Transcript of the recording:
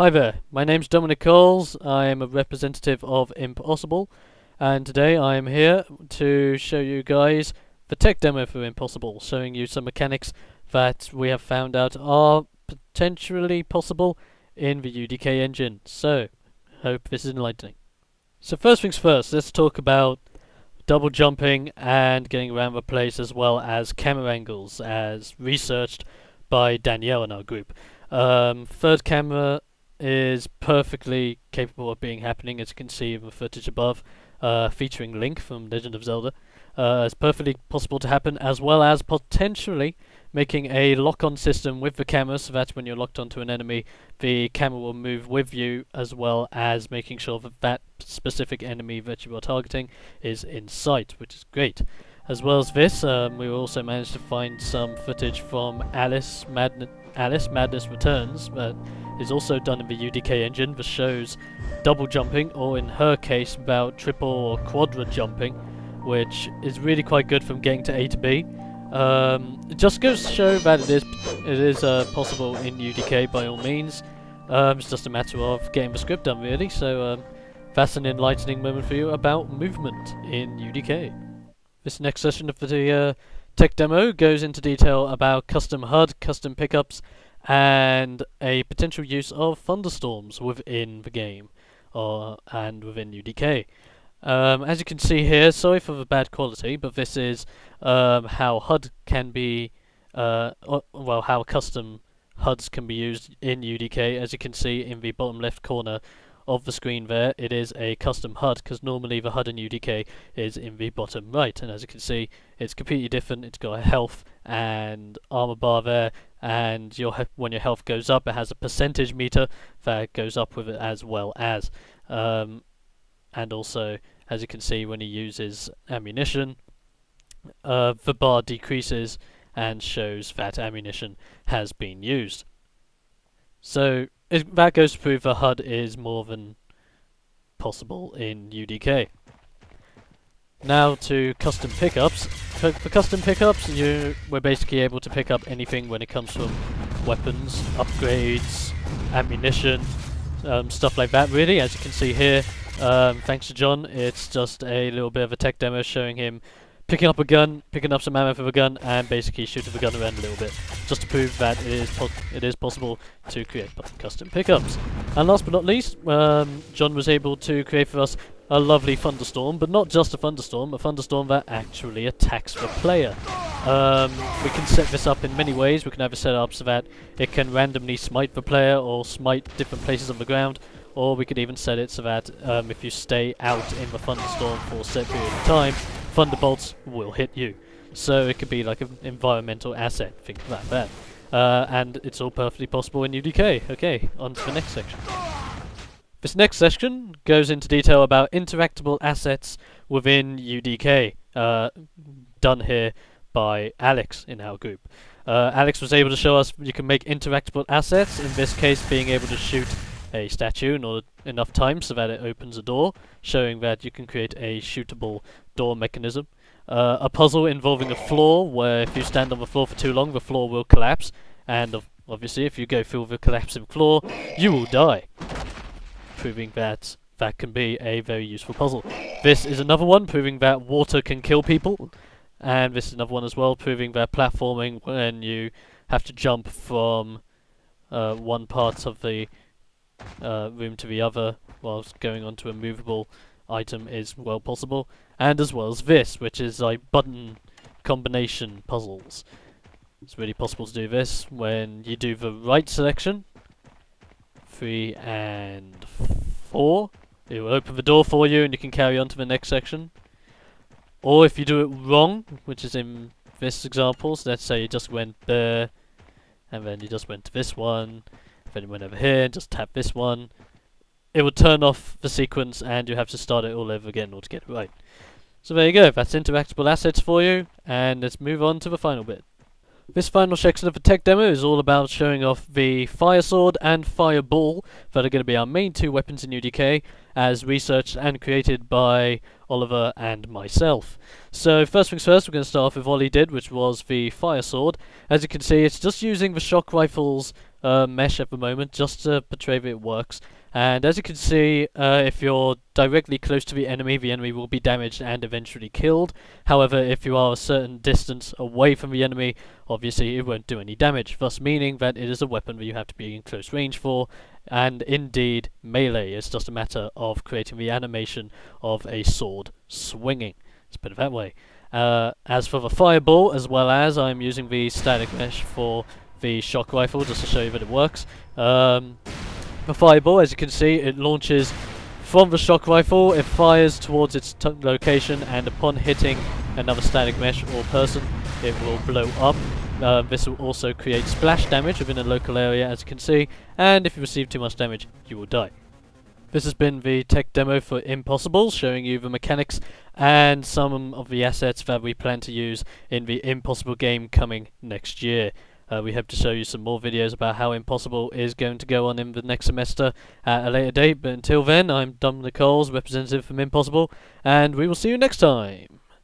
Hi there, my name's Dominic Coles. I am a representative of ImpOssible, and today I am here to show you guys the tech demo for ImpOssible, showing you some mechanics that we have found out are potentially possible in the UDK engine. So, hope this is enlightening. So first things first, let's talk about double jumping and getting around the place, as well as camera angles, as researched by Danielle in our group. Third camera is perfectly capable of being happening, as you can see in the footage above, featuring Link from Legend of Zelda. It's perfectly possible to happen, as well as potentially making a lock-on system with the camera, so that when you're locked onto an enemy, the camera will move with you, as well as making sure that that specific enemy that you are targeting is in sight, which is great. As well as this, we also managed to find some footage from Alice Madness Returns, that is also done in the UDK engine, that shows double jumping, or in her case about triple or quadra jumping, which is really quite good from getting to A to B. It just goes to show that it is possible in UDK by all means. It's just a matter of getting the script done, really. So that's an enlightening moment for you about movement in UDK. This next session of the tech demo goes into detail about custom HUD, custom pickups, and a potential use of thunderstorms within the game, and within UDK. As you can see here, sorry for the bad quality, but this is how HUD can be, how custom HUDs can be used in UDK. As you can see in the bottom left corner of the screen there, it is a custom HUD, because normally the HUD in UDK is in the bottom right, and as you can see, it's completely different. It's got a health and armor bar there, and when your health goes up, it has a percentage meter that goes up with it, as well as and also, as you can see, when he uses ammunition, the bar decreases and shows that ammunition has been used. So that goes to prove the HUD is more than possible in UDK. Now to custom pickups. For custom pickups, we're basically able to pick up anything when it comes from weapons, upgrades, ammunition, stuff like that, really. As you can see here, thanks to John, it's just a little bit of a tech demo showing him picking up a gun, picking up some ammo for the gun, and basically shooting the gun around a little bit, just to prove that it is possible to create custom pickups. And last but not least, John was able to create for us a lovely thunderstorm, but not just a thunderstorm that actually attacks the player. We can set this up in many ways. We can either set it up so that it can randomly smite the player, or smite different places on the ground, or we could even set it so that if you stay out in the thunderstorm for a set period of time, thunderbolts will hit you. So it could be like an environmental asset, think about that. And it's all perfectly possible in UDK. Okay, on to the next section. This next section goes into detail about interactable assets within UDK, done here by Alex in our group. Alex was able to show us you can make interactable assets, in this case being able to shoot a statue in enough time so that it opens a door, showing that you can create a shootable door mechanism. A puzzle involving a floor, where if you stand on the floor for too long, the floor will collapse, and obviously if you go through the collapsing floor, you will die, proving that that can be a very useful puzzle. This is another one, proving that water can kill people, and this is another one as well, proving that platforming, when you have to jump from one part of the room to the other whilst going onto a movable item, is well possible. And as well as this, which is like button combination puzzles. It's really possible to do this when you do the right selection, 3 and 4, it will open the door for you and you can carry on to the next section. Or if you do it wrong, which is in this example, so let's say you just went there, and then you just went to this one, then you went over here and just tap this one, it will turn off the sequence and you have to start it all over again to get it right. So there you go, that's interactable assets for you, and let's move on to the final bit. This final section of the tech demo is all about showing off the Fire Sword and Fireball that are going to be our main two weapons in UDK, as researched and created by Oliver and myself. So first things first, we're going to start off with what he did, which was the Fire Sword. As you can see, it's just using the shock rifle's mesh at the moment, just to portray that it works. And as you can see, if you're directly close to the enemy will be damaged and eventually killed. However, if you are a certain distance away from the enemy, obviously it won't do any damage, thus meaning that it is a weapon that you have to be in close range for. And indeed, melee is just a matter of creating the animation of a sword swinging. Let's put it that way. As for the fireball, as well as I'm using the static mesh for the shock rifle, just to show you that it works. The fireball, as you can see, it launches from the shock rifle, it fires towards its location, and upon hitting another static mesh or person, it will blow up. This will also create splash damage within a local area, as you can see, and if you receive too much damage, you will die. This has been the tech demo for ImpOssible, showing you the mechanics and some of the assets that we plan to use in the ImpOssible game coming next year. We hope to show you some more videos about how ImpOssible is going to go on in the next semester at a later date, but until then, I'm Dom Nichols, representative from ImpOssible, and we will see you next time!